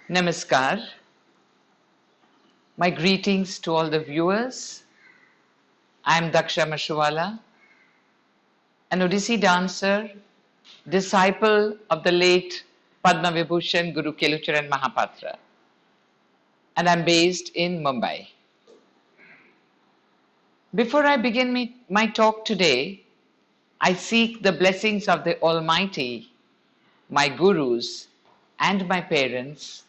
Namaskar. My greetings to all the viewers. I am Daksha Mashruwala, an Odissi dancer, disciple of the late Padma Vibhushan Guru Kelucharan Mahapatra, and I am based in Mumbai. Before I begin my talk today, I seek the blessings of the Almighty, my gurus, and my parents,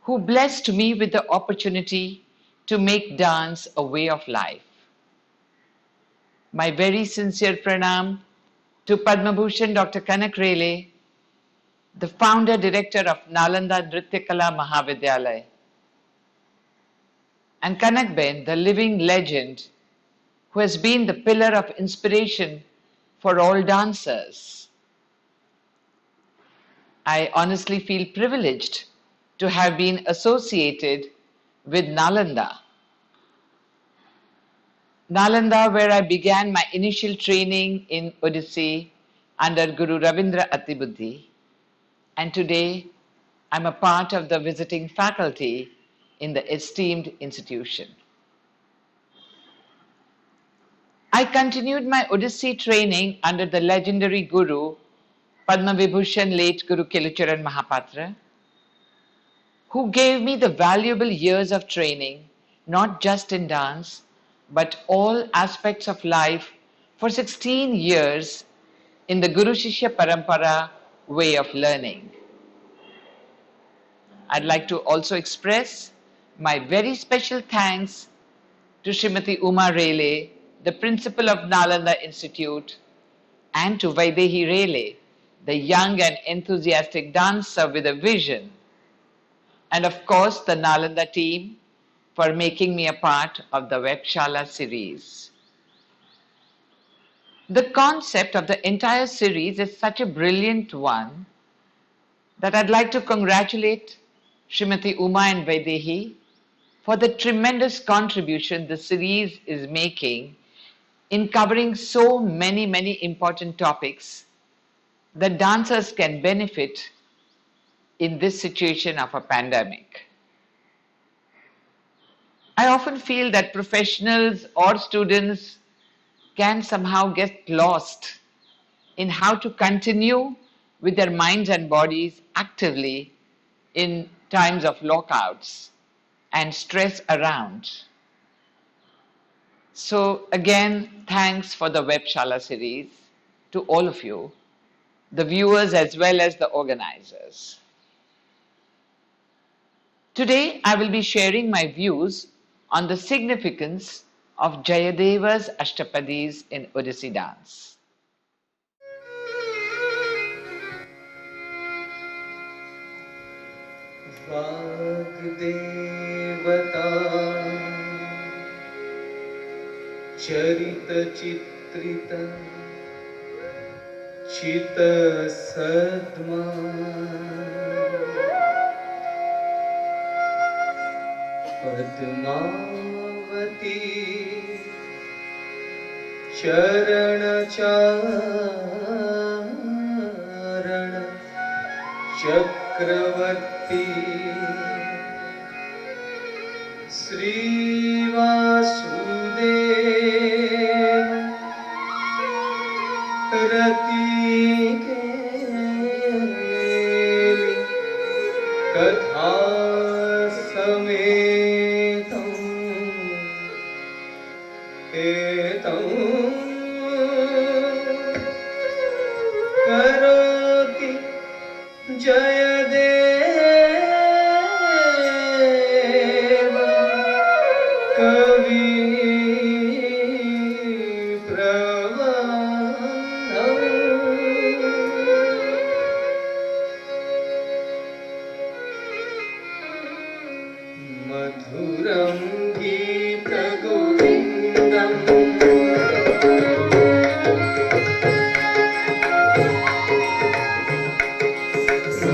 who blessed me with the opportunity to make dance a way of life. My very sincere pranam to Padma Bhushan Dr. Kanak Rele, the founder director of Nalanda Nritya Mahavidyalaya, and Kanak Ben, the living legend who has been the pillar of inspiration for all dancers. I honestly feel privileged to have been associated with Nalanda. Nalanda, where I began my initial training in Odissi under Guru Ravindra Atibuddhi, and today I'm a part of the visiting faculty in the esteemed institution. I continued my Odissi training under the legendary Guru, Padma Vibhushan late Guru Kelucharan Mahapatra, who gave me the valuable years of training, not just in dance, but all aspects of life for 16 years in the Guru Shishya Parampara way of learning. I'd like to also express my very special thanks to Srimati Uma Rele, the principal of Nalanda Institute, and to Vaidehi Rele, the young and enthusiastic dancer with a vision, and of course the Nalanda team for making me a part of the WebShaala series. The concept of the entire series is such a brilliant one that I'd like to congratulate Srimati Uma and Vaidehi for the tremendous contribution the series is making in covering so many important topics that dancers can benefit in this situation of a pandemic. I often feel that professionals or students can somehow get lost in how to continue with their minds and bodies actively in times of lockouts and stress around. So again, thanks for the WebShaala series to all of you, the viewers as well as the organizers. Today, I will be sharing my views on the significance of Jayadeva's Ashtapadis in Odissi dance. वाग्देवता चरित चित्रित चित सद्मा पद्मावती चरण चारण चक्रवर्ती श्री वासुदेव रतिकेली कथा समेतं एतं करोति जयदेव कवि मधुरं गीतगोविन्दम्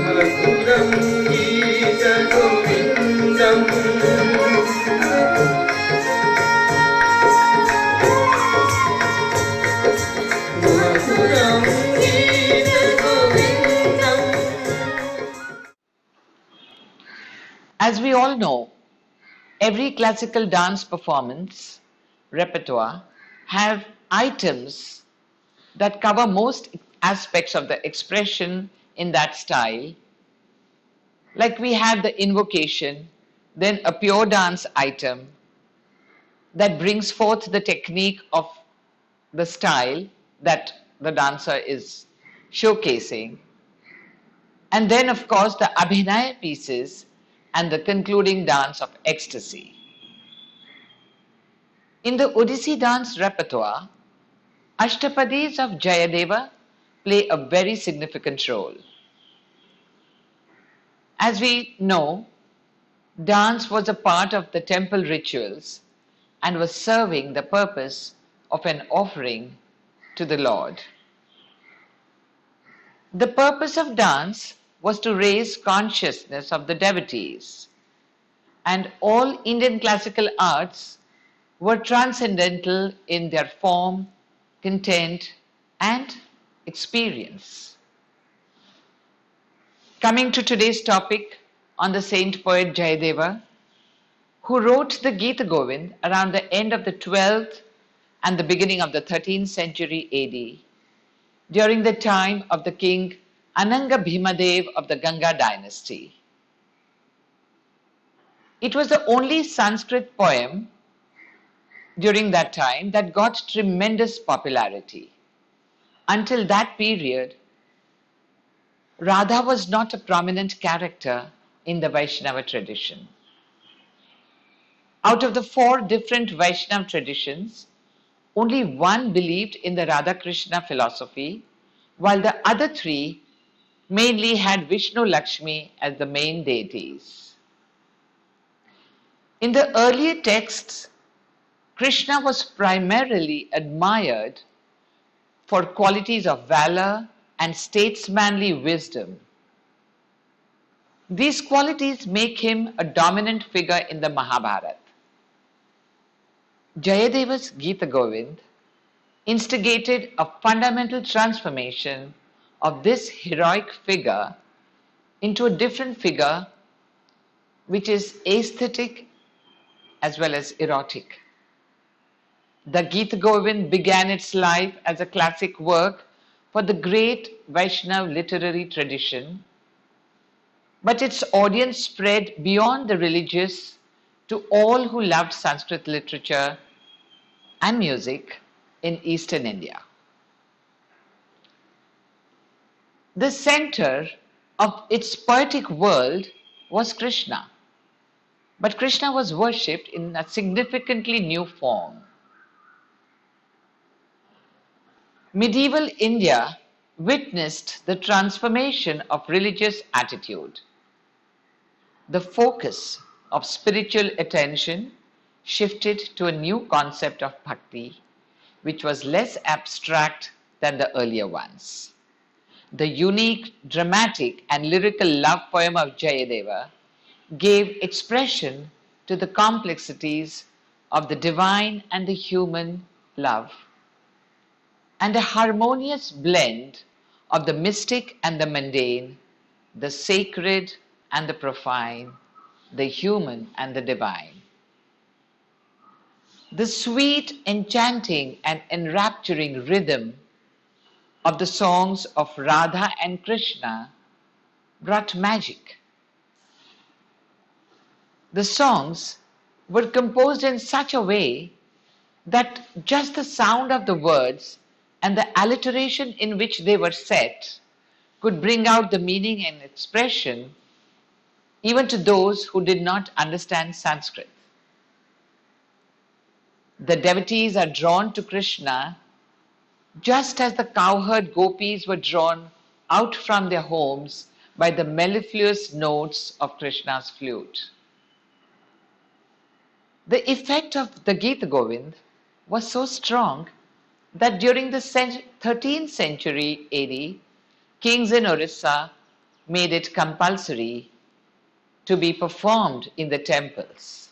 मधुरं गीतगोविन्दम् As we all know, every classical dance performance repertoire have items that cover most aspects of the expression in that style. Like we have the invocation, then a pure dance item that brings forth the technique of the style that the dancer is showcasing. And then, of course, the Abhinaya pieces and the concluding dance of ecstasy. In the Odissi dance repertoire, Ashtapadis of Jayadeva play a very significant role. As we know, dance was a part of the temple rituals and was serving the purpose of an offering to the Lord. The purpose of dance was to raise consciousness of the devotees, and all Indian classical arts were transcendental in their form, content, and experience. Coming to today's topic on the saint poet Jayadeva, who wrote the Gita Govind around the end of the 12th and the beginning of the 13th century AD, during the time of the king Ananga Bhimadev of the Ganga dynasty. It was the only Sanskrit poem during that time that got tremendous popularity. Until that period, Radha was not a prominent character in the Vaishnava tradition. Out of the 4 different Vaishnava traditions, only one believed in the Radha Krishna philosophy, while the other 3 mainly had Vishnu Lakshmi as the main deities. In the earlier texts, Krishna was primarily admired for qualities of valor and statesmanly wisdom. These qualities make him a dominant figure in the Mahabharata. Jayadeva's Gita Govind instigated a fundamental transformation of this heroic figure into a different figure which is aesthetic as well as erotic. The Gita Govind began its life as a classic work for the great Vaishnava literary tradition, but its audience spread beyond the religious to all who loved Sanskrit literature and music in Eastern India. The center of its poetic world was Krishna, but Krishna was worshipped in a significantly new form. Medieval India witnessed the transformation of religious attitude. The focus of spiritual attention shifted to a new concept of bhakti, which was less abstract than the earlier ones. The unique, dramatic, and lyrical love poem of Jayadeva gave expression to the complexities of the divine and the human love, and a harmonious blend of the mystic and the mundane, the sacred and the profane, the human and the divine. The sweet, enchanting, and enrapturing rhythm of the songs of Radha and Krishna brought magic. The songs were composed in such a way that just the sound of the words and the alliteration in which they were set could bring out the meaning and expression even to those who did not understand Sanskrit. The devotees are drawn to Krishna just as the cowherd gopis were drawn out from their homes by the mellifluous notes of Krishna's flute. The effect of the Gita Govind was so strong that during the 13th century AD, kings in Orissa made it compulsory to be performed in the temples.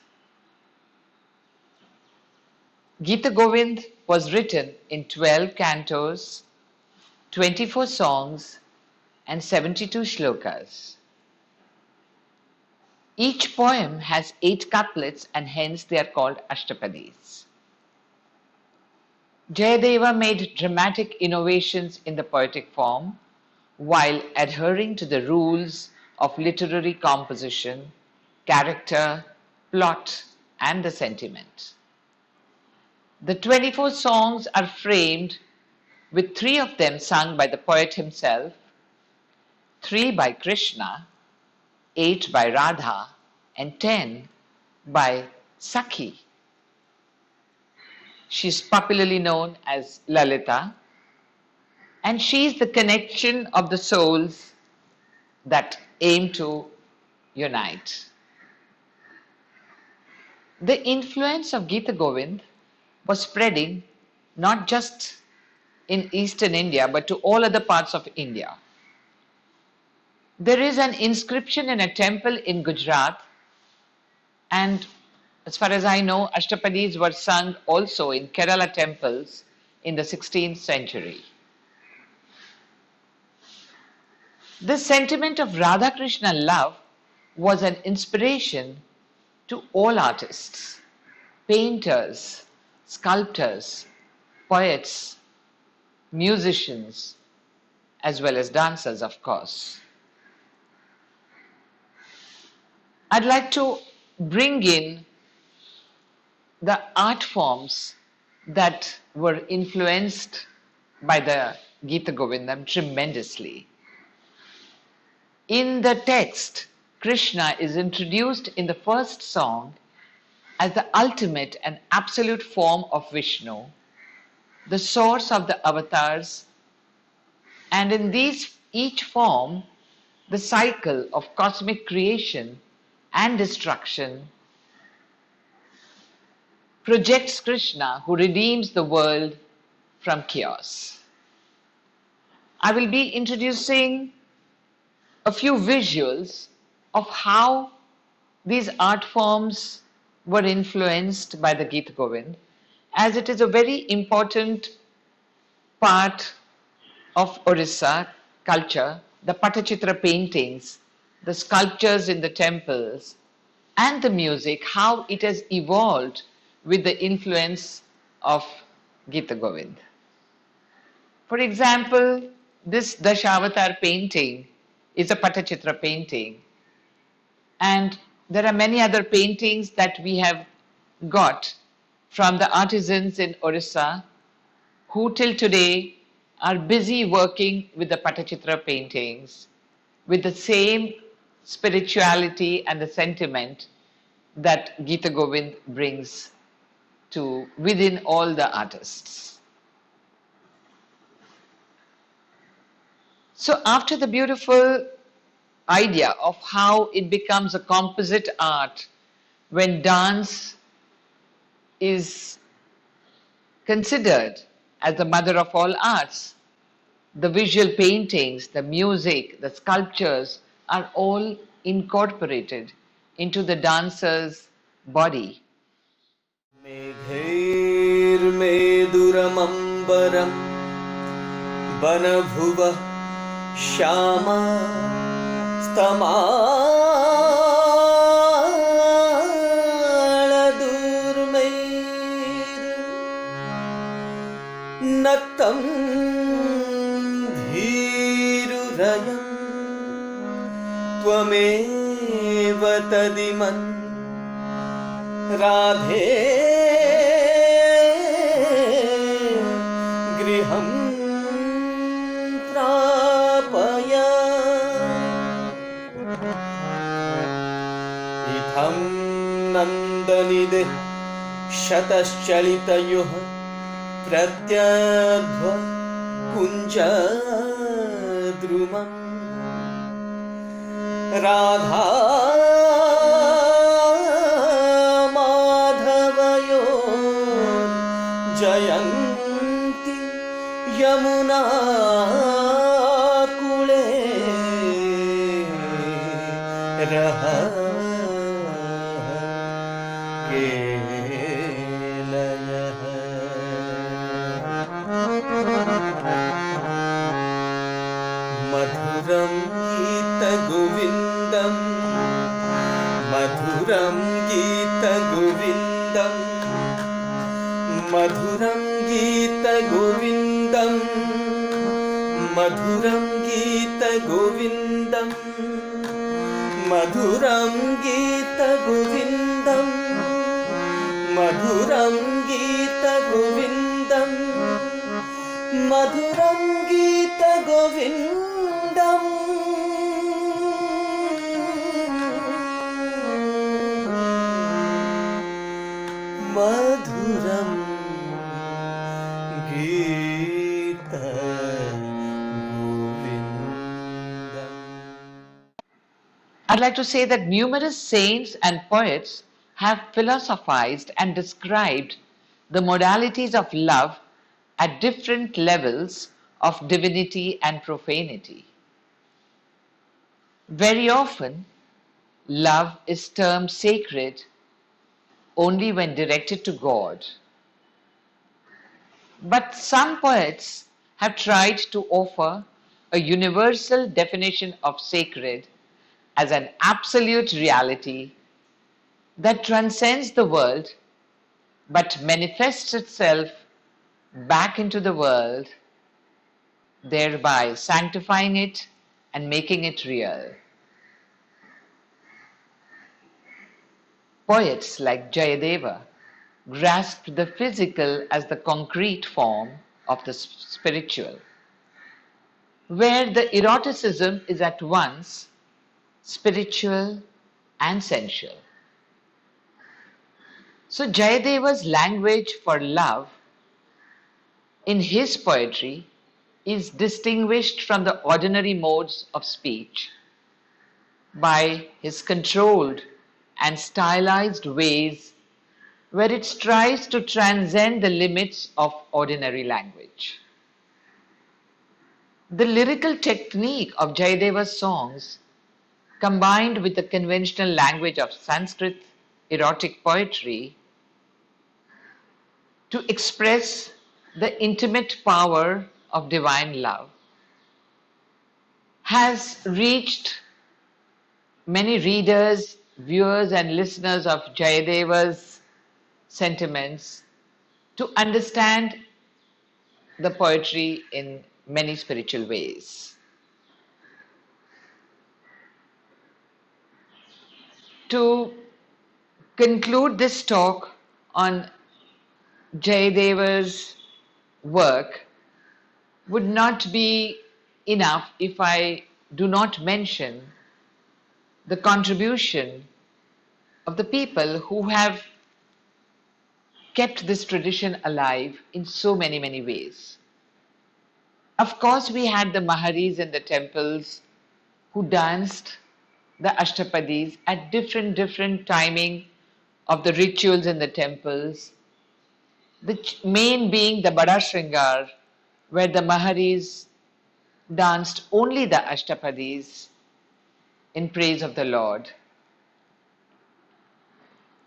Gita Govind was written in 12 cantos, 24 songs, and 72 shlokas. Each poem has 8 couplets and hence they are called Ashtapadis. Jayadeva made dramatic innovations in the poetic form while adhering to the rules of literary composition, character, plot, and the sentiment. The 24 songs are framed with 3 of them sung by the poet himself, 3 by Krishna, 8 by Radha, and 10 by Sakhi. She is popularly known as Lalita, and she is the connection of the souls that aim to unite. The influence of Gita Govind was spreading not just in eastern India but to all other parts of India. There is an inscription in a temple in Gujarat, and as far as I know, Ashtapadis were sung also in Kerala temples in the 16th century. This sentiment of Radha Krishna love was an inspiration to all artists, painters, sculptors, poets, musicians, as well as dancers, of course. I'd like to bring in the art forms that were influenced by the Gita Govindam tremendously. In the text, Krishna is introduced in the first song as the ultimate and absolute form of Vishnu, the source of the avatars, and in each form, the cycle of cosmic creation and destruction projects Krishna, who redeems the world from chaos. I will be introducing a few visuals of how these art forms were influenced by the Gita Govind, as it is a very important part of Orissa culture, the Patachitra paintings, the sculptures in the temples, and the music, how it has evolved with the influence of Gita Govind. For example, this Dashavatar painting is a Patachitra painting, and there are many other paintings that we have got from the artisans in Orissa who till today are busy working with the Patachitra paintings with the same spirituality and the sentiment that Gita Govind brings to within all the artists. So after the beautiful idea of how it becomes a composite art when dance is considered as the mother of all arts, the visual paintings, the music, the sculptures are all incorporated into the dancer's body. मेघैर्मेदुरमम्बरं वनभुवः Shyama स्तमालदूर्मैर्नक्तं धीरुरयं त्वमेव तदिमन् राधे गृहं प्रापय इत्थं नन्दनिदे शतश्चलितयोः प्रत्यध्व कुञ्जद्रुमं राधा जयन्ति यमुना कूले रह गेलयः मधुरं गीतगोविन्दं मधुरं गीतगोविन्दं मधुरं गीतगोविन्दं मधुरं गीतगोविन्दं मधुरं गीतगोविन्दं मधुरं गीतगोविन्दं मधुरं गीतगोविन्दम् मधुरं गीतगोविन्दम्. I'd like to say that numerous saints and poets have philosophized and described the modalities of love at different levels of divinity and profanity. Very often, love is termed sacred only when directed to God. But some poets have tried to offer a universal definition of sacred as an absolute reality that transcends the world but manifests itself back into the world, thereby sanctifying it and making it real. Poets like Jayadeva grasped the physical as the concrete form of the spiritual, where the eroticism is at once spiritual and sensual. So Jayadeva's language for love in his poetry is distinguished from the ordinary modes of speech by his controlled and stylized ways where it strives to transcend the limits of ordinary language. The lyrical technique of Jayadeva's songs, combined with the conventional language of Sanskrit erotic poetry, to express the intimate power of divine love, has reached many readers, viewers, and listeners of Jayadeva's sentiments to understand the poetry in many spiritual ways. To conclude this talk on Jayadeva's work would not be enough if I do not mention the contribution of the people who have kept this tradition alive in so many, many ways. Of course, we had the Maharis in the temples who danced the Ashtapadis at different timing of the rituals in the temples. The main being the Bada Shringar, where the Maharis danced only the Ashtapadis in praise of the Lord.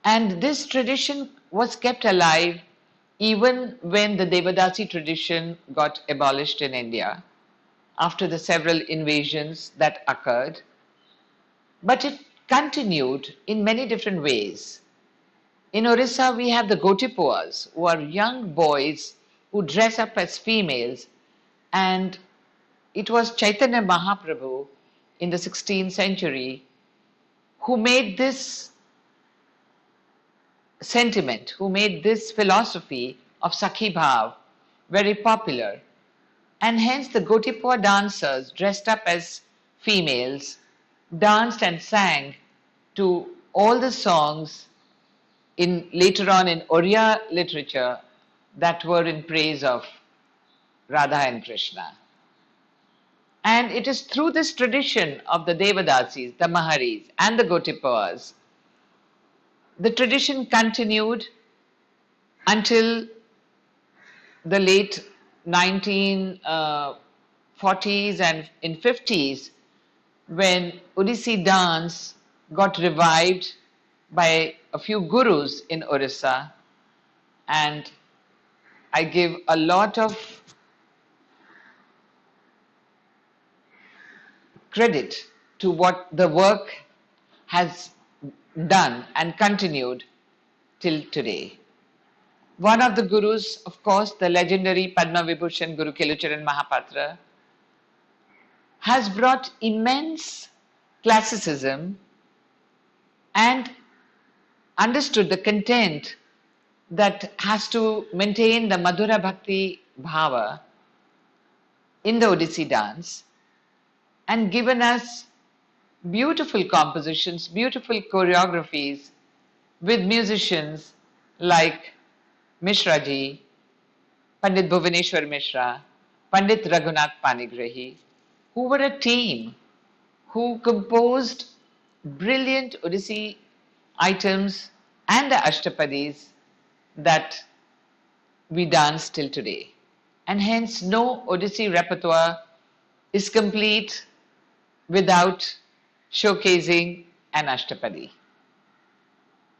And this tradition was kept alive even when the Devadasi tradition got abolished in India after the several invasions that occurred. But it continued in many different ways. In Orissa, we have the Gotipuas, who are young boys who dress up as females, and it was Chaitanya Mahaprabhu in the 16th century who made this sentiment, who made this philosophy of Sakhi Bhav very popular. And hence the Gotipua dancers dressed up as females danced and sang to all the songs in later on in Oriya literature that were in praise of Radha and Krishna. And it is through this tradition of the Devadasis, the Maharis, and the Gotipuas, the tradition continued until the late 1940s and in 50s, when Odissi dance got revived by a few gurus in Orissa, and I give a lot of credit to what the work has done and continued till today. One of the gurus, of course, the legendary Padma Vibhushan Guru Kelucharan Mahapatra, has brought immense classicism and understood the content that has to maintain the Madhura Bhakti Bhava in the Odissi dance and given us beautiful compositions, beautiful choreographies with musicians like Mishra ji, Pandit Bhuvaneshwar Mishra, Pandit Raghunath Panigrahi, who were a team who composed brilliant Odissi items and the Ashtapadis that we dance till today. And hence, no Odissi repertoire is complete without showcasing an Ashtapadi.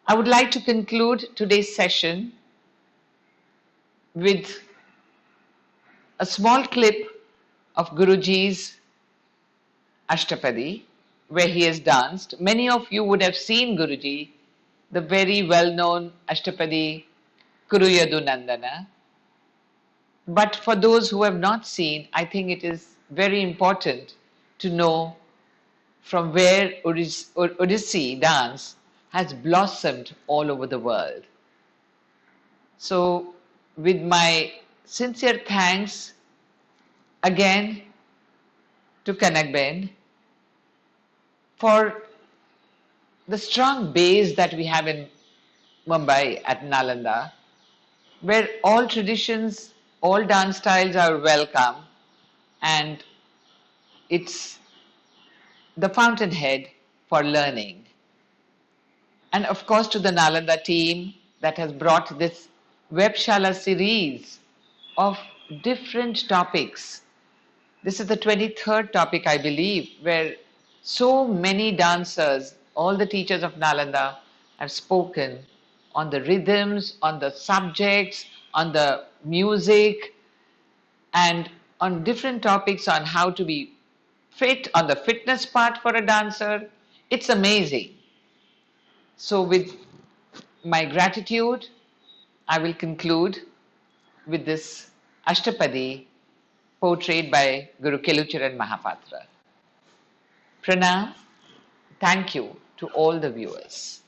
I would like to conclude today's session with a small clip of Guruji's Ashtapadi, where he has danced. Many of you would have seen Guruji, the very well-known Ashtapadi Kuruyadu Nandana. But for those who have not seen, I think it is very important to know from where Odissi dance has blossomed all over the world. So, with my sincere thanks again to Kanakben for the strong base that we have in Mumbai at Nalanda, where all traditions, all dance styles are welcome, and it's the fountainhead for learning. And of course, to the Nalanda team that has brought this WebShaala series of different topics. This is the 23rd topic, I believe, where so many dancers, all the teachers of Nalanda, have spoken on the rhythms, on the subjects, on the music, and on different topics on how to be fit, on the fitness part for a dancer. It's amazing. So, with my gratitude, I will conclude with this Ashtapadi portrayed by Guru Kelucharan Mahapatra. Pranam, thank you to all the viewers.